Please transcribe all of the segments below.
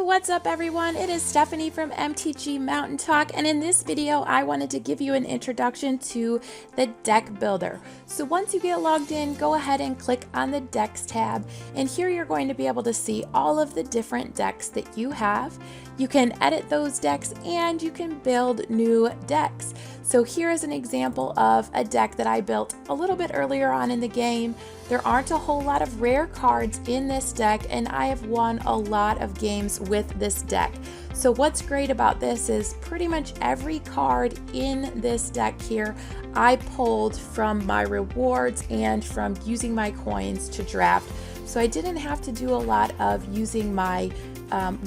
What's up everyone? It is Stephanie from MTG Mountain Talk, and in this video I wanted to give you an introduction to the deck builder. So once you get logged in, go ahead and click on the decks tab, and here you're going to be able to see all of the different decks that you have. You can edit those decks and you can build new decks. So here is an example of a deck that I built a little bit earlier on in the game. There aren't a whole lot of rare cards in this deck, and I have won a lot of games with this deck. So what's great about this is pretty much every card in this deck here I pulled from my rewards and from using my coins to draft. So I didn't have to do a lot of using my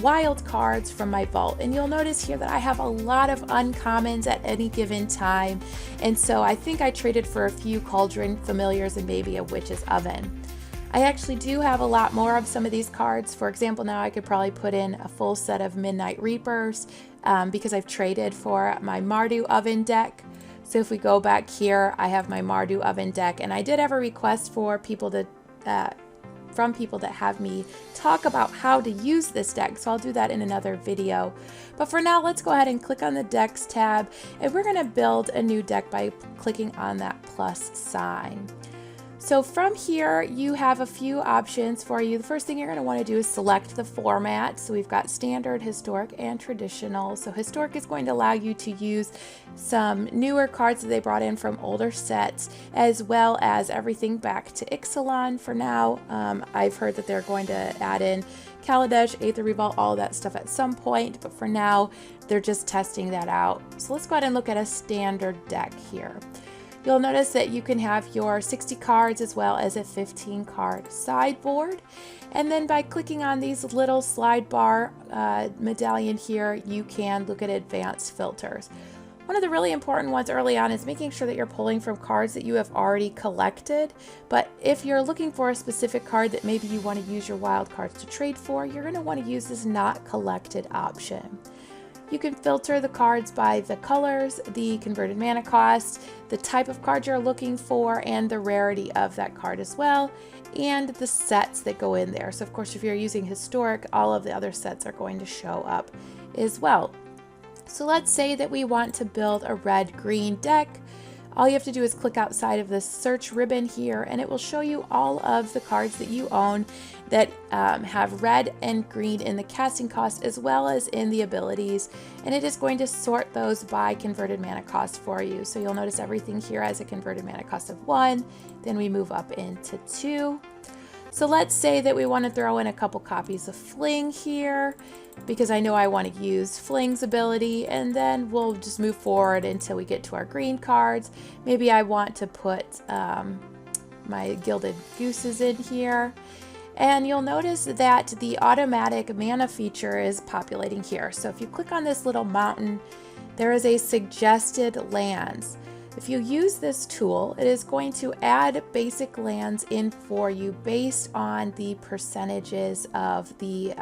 wild cards from my vault, and you'll notice here that I have a lot of uncommons at any given time, and so I think I traded for a few Cauldron Familiars and maybe a Witch's Oven. I actually do have a lot more of some of these cards. For example, now I could probably put in a full set of Midnight Reapers because I've traded for my Mardu Oven deck. So if we go back here, I have my Mardu Oven deck, and I did have a request for people to from people that have me talk about how to use this deck, so I'll do that in another video. But for now, let's go ahead and click on the decks tab, and we're going to build a new deck by clicking on that plus sign. So from here, you have a few options for you. The first thing you're going to want to do is select the format. So we've got standard, historic, and traditional. So historic is going to allow you to use some newer cards that they brought in from older sets, as well as everything back to Ixalan for now. I've heard that they're going to add in Kaladesh, Aether Revolt, all of that stuff at some point, but for now, they're just testing that out. So let's go ahead and look at a standard deck here. You'll notice that you can have your 60 cards as well as a 15 card sideboard. And then by clicking on these little slide bar medallion here, you can look at advanced filters. One of the really important ones early on is making sure that you're pulling from cards that you have already collected. But if you're looking for a specific card that maybe you want to use your wild cards to trade for, you're going to want to use this not collected option. You can filter the cards by the colors, the converted mana cost, the type of card you're looking for, and the rarity of that card as well, and the sets that go in there. So of course, if you're using historic, all of the other sets are going to show up as well. So let's say that we want to build a red-green deck. All you have to do is click outside of the search ribbon here, and it will show you all of the cards that you own that have red and green in the casting cost as well as in the abilities, and it is going to sort those by converted mana cost for you. So you'll notice everything here has a converted mana cost of 1, then we move up into 2. So let's say that we want to throw in a couple copies of Fling here, because I know I want to use Fling's ability, and then we'll just move forward until we get to our green cards. Maybe I want to put my Gilded Gooses in here. And you'll notice that the automatic mana feature is populating here. So if you click on this little mountain, there is a suggested lands. If you use this tool, it is going to add basic lands in for you based on the percentages of the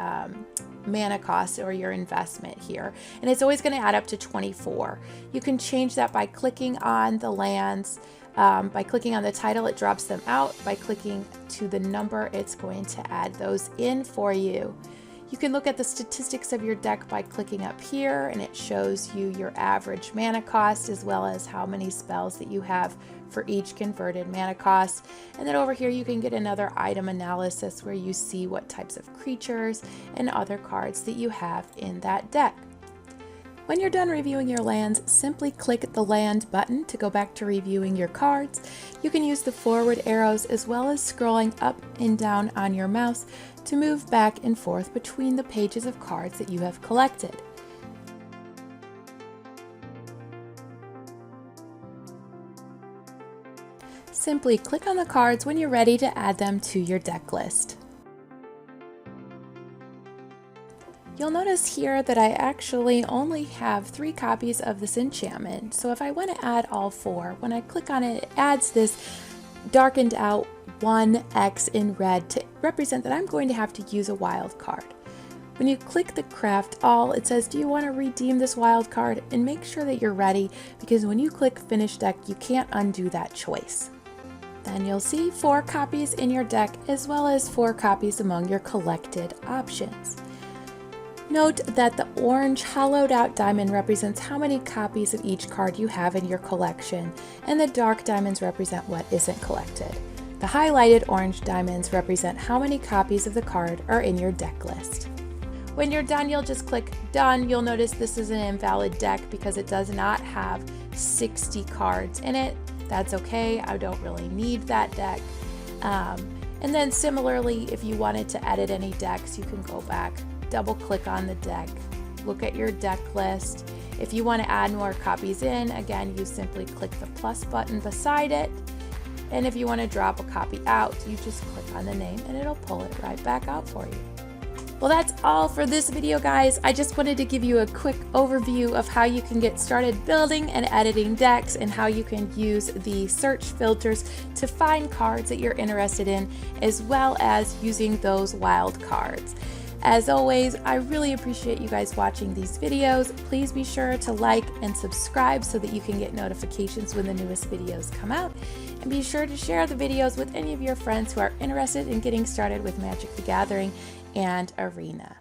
mana cost or your investment here. And it's always going to add up to 24. You can change that by clicking on the lands. By clicking on the title, it drops them out. By clicking to the number, it's going to add those in for you. You can look at the statistics of your deck by clicking up here, and it shows you your average mana cost as well as how many spells that you have for each converted mana cost. And then over here you can get another item analysis where you see what types of creatures and other cards that you have in that deck. When you're done reviewing your lands, simply click the land button to go back to reviewing your cards. You can use the forward arrows as well as scrolling up and down on your mouse to move back and forth between the pages of cards that you have collected. Simply click on the cards when you're ready to add them to your deck list. You'll notice here that I actually only have 3 copies of this enchantment. So if I want to add all 4, when I click on it, it adds this darkened out 1X in red to represent that I'm going to have to use a wild card. When you click the craft all, it says, do you want to redeem this wild card? And make sure that you're ready, because when you click finish deck, you can't undo that choice. Then you'll see 4 copies in your deck as well as 4 copies among your collected options. Note that the orange hollowed out diamond represents how many copies of each card you have in your collection, and the dark diamonds represent what isn't collected. The highlighted orange diamonds represent how many copies of the card are in your deck list. When you're done, you'll just click Done. You'll notice this is an invalid deck because it does not have 60 cards in it. That's okay, I don't really need that deck. And then similarly, if you wanted to edit any decks, you can go back, double click on the deck, look at your deck list. If you want to add more copies in, again, you simply click the plus button beside it. And if you want to drop a copy out, you just click on the name and it'll pull it right back out for you. Well, that's all for this video, guys. I just wanted to give you a quick overview of how you can get started building and editing decks and how you can use the search filters to find cards that you're interested in, as well as using those wild cards. As always, I really appreciate you guys watching these videos. Please be sure to like and subscribe so that you can get notifications when the newest videos come out. And be sure to share the videos with any of your friends who are interested in getting started with Magic the Gathering and Arena.